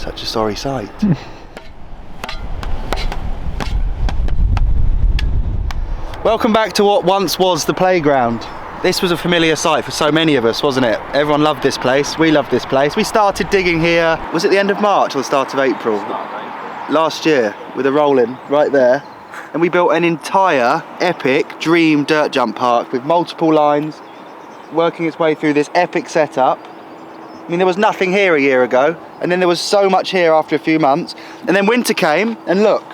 Such a sorry sight. Welcome back to what once was the playground. This was a familiar sight for so many of us, wasn't it? Everyone loved this place. We loved this place. We started digging here, was it the end of March or the start of April? Last year, with a roll-in right there. And we built an entire epic dream dirt jump park with multiple lines, working its way through this epic setup. I mean, there was nothing here a year ago, and then there was so much here after a few months. And then winter came, and look,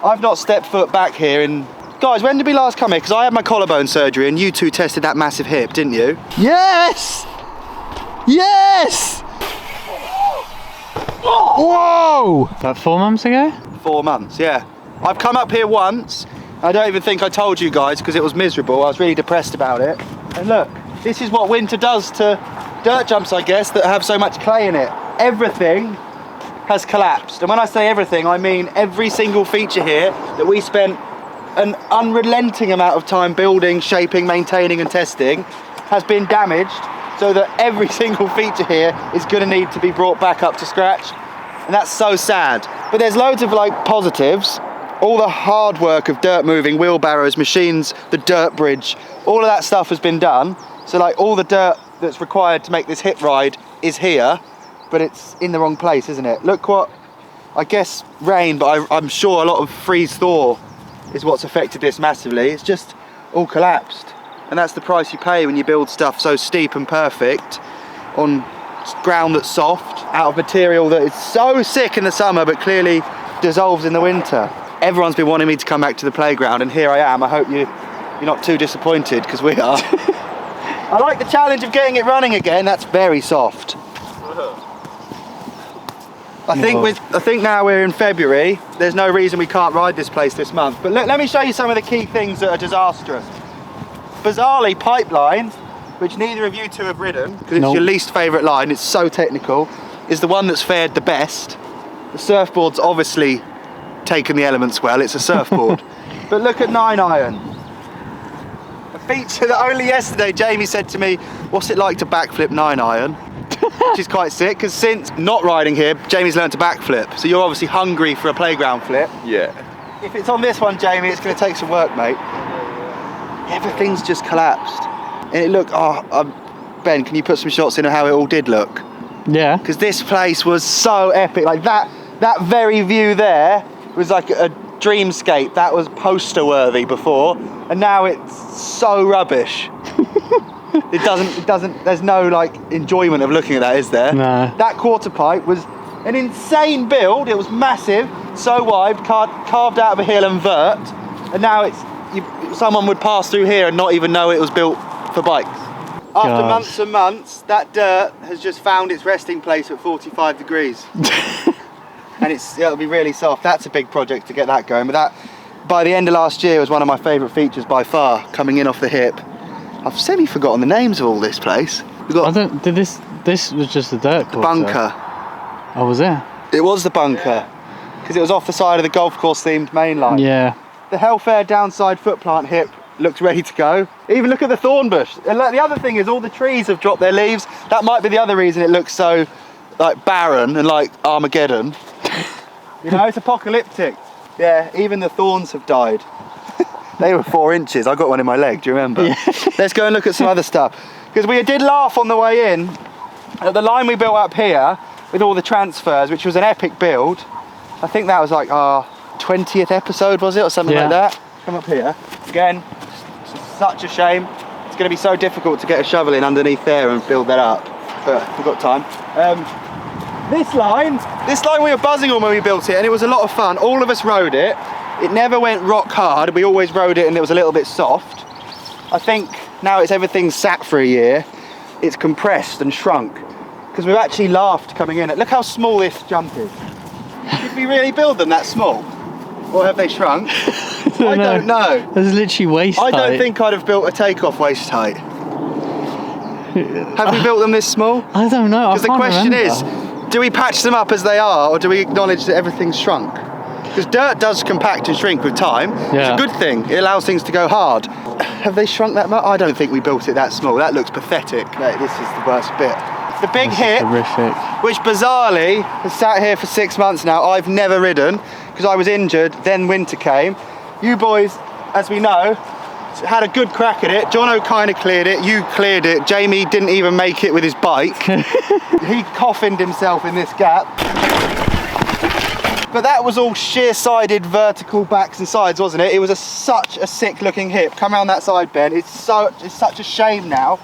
I've not stepped foot back here in... Guys, when did we last come here? Because I had my collarbone surgery and you two tested that massive hip, didn't you? Yes! Yes! Whoa! About 4 months ago? 4 months, yeah. I've come up here once. I don't even think I told you guys because it was miserable. I was really depressed about it. And look, this is what winter does to dirt jumps, I guess, that have so much clay in it. Everything has collapsed. And when I say everything, I mean every single feature here that we spent an unrelenting amount of time building, shaping, maintaining and testing has been damaged, so that every single feature here is going to need to be brought back up to scratch, and that's so sad. But there's loads of like positives. All the hard work of dirt moving, wheelbarrows, machines, the dirt bridge, all of that stuff has been done. So like all the dirt that's required to make this hip ride is here, but it's in the wrong place, isn't it? Look what, I guess rain, but I'm sure a lot of freeze thaw is what's affected this massively. It's just all collapsed. And that's the price you pay when you build stuff so steep and perfect on ground that's soft, out of material that is so sick in the summer but clearly dissolves in the winter. Everyone's been wanting me to come back to the playground, and here I am. I hope you're not too disappointed, because we are. I like the challenge of getting it running again. That's very soft. I think now we're in February, there's no reason we can't ride this place this month. But let me show you some of the key things that are disastrous. Bizarrely, pipeline, which neither of you two have ridden, because it's your least favourite line, it's so technical, is the one that's fared the best. The surfboard's obviously taken the elements well, it's a surfboard. But look at 9-iron. A feature that only yesterday Jamie said to me, what's it like to backflip 9-iron? Which is quite sick, because since not riding here, Jamie's learned to backflip. So you're obviously hungry for a playground flip. Yeah. If it's on this one, Jamie, it's going to take some work, mate. Everything's just collapsed. And it looked, Ben, can you put some shots in of how it all did look? Yeah. Because this place was so epic. Like that very view there was like a dreamscape. That was poster worthy before, and now it's so rubbish. It doesn't, there's no like enjoyment of looking at that, is there? No. That quarter pipe was an insane build. It was massive, so wide, carved out of a hill and vert, and now someone would pass through here and not even know it was built for bikes. After months and months, that dirt has just found its resting place at 45 degrees. And it'll be really soft. That's a big project to get that going, but that, by the end of last year, was one of my favourite features by far, coming in off the hip. I've semi-forgotten the names of all this place. This was just the dirt course. Bunker. Oh, was it? It was the bunker, because it was off the side of the golf course themed main line. Yeah. The Hellfair downside footplant hip looks ready to go. Even look at the thorn bush. And the other thing is all the trees have dropped their leaves. That might be the other reason it looks so like barren and like Armageddon. You know, it's apocalyptic. Yeah, even the thorns have died. They were 4 inches. I got one in my leg, do you remember? Yeah. Let's go and look at some other stuff. Because we did laugh on the way in at the line we built up here with all the transfers, which was an epic build. I think that was like our 20th episode, was it? Or something like that. Come up here. Again, such a shame. It's going to be so difficult to get a shovel in underneath there and build that up. But we've got time. This line we were buzzing on when we built it, and it was a lot of fun. All of us rode it. It never went rock hard. We always rode it and it was a little bit soft. I think now everything's sat for a year, it's compressed and shrunk, because we've actually laughed coming in. Look how small this jump is. Did we really build them that small? Or have they shrunk? I don't know. There's literally waist height. I don't think I'd have built a takeoff waist height. Have we built them this small? I don't know. Because the question is, do we patch them up as they are, or do we acknowledge that everything's shrunk? Because dirt does compact and shrink with time. Yeah. It's a good thing. It allows things to go hard. Have they shrunk that much? I don't think we built it that small. That looks pathetic. Mate, this is the worst bit. The big This hip, is horrific. which bizarrely has sat here for 6 months now. I've never ridden because I was injured, then winter came. You boys, as we know, had a good crack at it. Jono kind of cleared it, you cleared it. Jamie didn't even make it with his bike. He coffined himself in this gap. But that was all sheer-sided vertical backs and sides, wasn't it? It was such a sick-looking hip. Come around that side, Ben. It's such a shame now.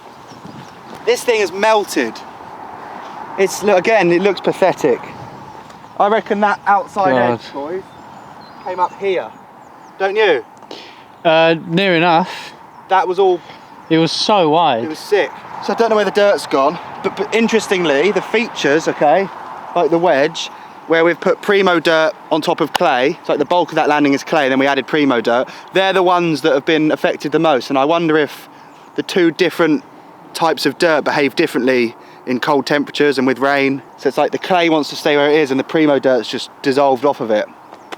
This thing has melted. Again, it looks pathetic. I reckon that outside edge, boys, came up here. Don't you? Near enough. That was all... It was so wide. It was sick. So I don't know where the dirt's gone, but interestingly, the features, okay, like the wedge, where we've put Primo dirt on top of clay, it's like the bulk of that landing is clay, and then we added Primo dirt, they're the ones that have been affected the most. And I wonder if the two different types of dirt behave differently in cold temperatures and with rain. So it's like the clay wants to stay where it is and the Primo dirt's just dissolved off of it.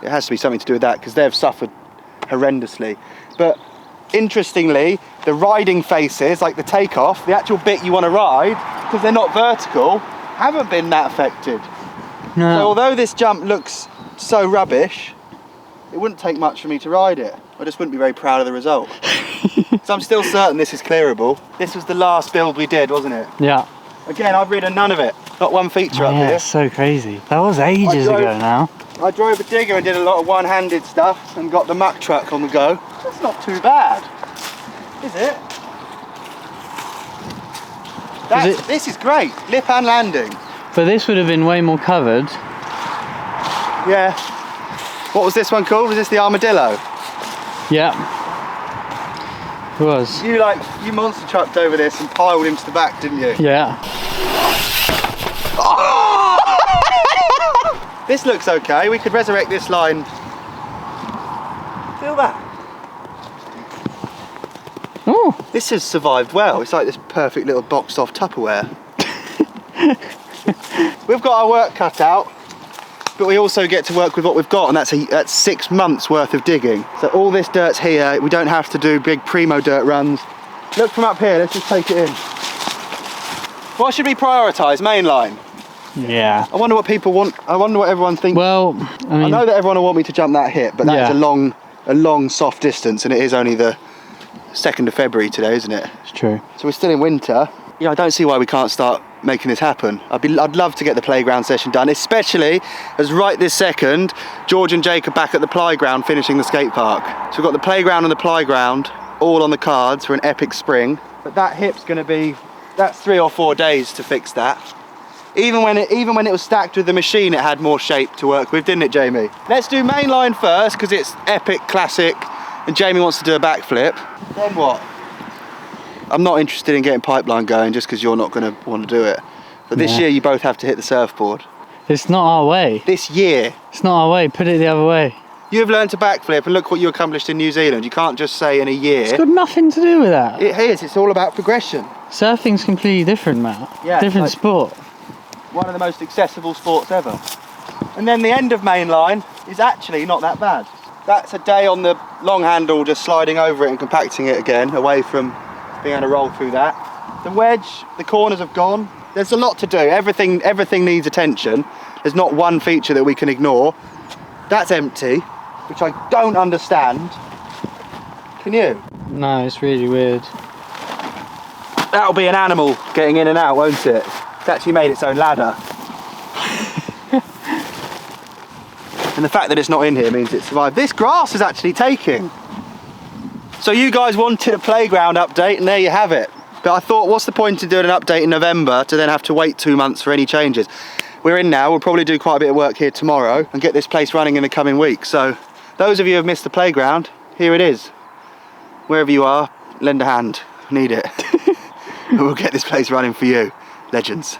It has to be something to do with that because they've suffered horrendously. But interestingly, the riding faces, like the takeoff, the actual bit you want to ride, because they're not vertical, haven't been that affected. No. So although this jump looks so rubbish, it wouldn't take much for me to ride it. I just wouldn't be very proud of the result. So I'm still certain this is clearable. This was the last build we did, wasn't it? Yeah. Again, I've ridden none of it. Not one feature up Yeah, here. it's so crazy. That was ages ago now. I drove a digger and did a lot of one-handed stuff and got the muck truck on the go. That's not too bad, is it? This is great, lip and landing. But this would have been way more covered. Yeah. What was this one called? Was this the armadillo? Yeah. It was. You monster trucked over this and piled him to the back, didn't you? Yeah. This looks okay. We could resurrect this line. Feel that? Oh. This has survived well. It's like this perfect little boxed off Tupperware. We've got our work cut out, but we also get to work with what we've got, and that's 6 months worth of digging. So all this dirt's here. We don't have to do big Primo dirt runs. Look from up here, let's just take it in. What should we prioritise? Mainline? Yeah. I wonder what people want. I wonder what everyone thinks. Well, I know that everyone will want me to jump that hit, but that is a long soft distance, and it is only the 2nd of February today, isn't it? It's true. So we're still in winter. Yeah, I don't see why we can't start making this happen. I'd love to get the playground session done, especially as right this second, George and Jake are back at the playground finishing the skate park. So we've got the playground and the playground all on the cards for an epic spring. But that hip's going to be, that's 3 or 4 days to fix that. Even when it was stacked with the machine, it had more shape to work with, didn't it, Jamie? Let's do mainline first because it's epic, classic, and Jamie wants to do a backflip. Then what? I'm not interested in getting pipeline going just because you're not going to want to do it. But this year you both have to hit the surfboard. It's not our way. This year. It's not our way. Put it the other way. You've learned to backflip and look what you accomplished in New Zealand. You can't just say in a year. It's got nothing to do with that. It is. It's all about progression. Surfing's completely different, Matt. Yeah, different sport. One of the most accessible sports ever. And then the end of mainline is actually not that bad. That's a day on the long handle, just sliding over it and compacting it again, away from being able to roll through that. The wedge, the corners have gone. There's a lot to do. Everything needs attention. There's not one feature that we can ignore. That's empty, which I don't understand. Can you? No, it's really weird. That'll be an animal getting in and out, won't it? It's actually made its own ladder. And the fact that it's not in here means it survived. This grass is actually taking. So you guys wanted a playground update, and there you have it. But I thought, what's the point of doing an update in November to then have to wait 2 months for any changes? We're in now. We'll probably do quite a bit of work here tomorrow and get this place running in the coming weeks. So those of you who have missed the playground, here it is. Wherever you are, lend a hand. Need it. We'll get this place running for you. Legends.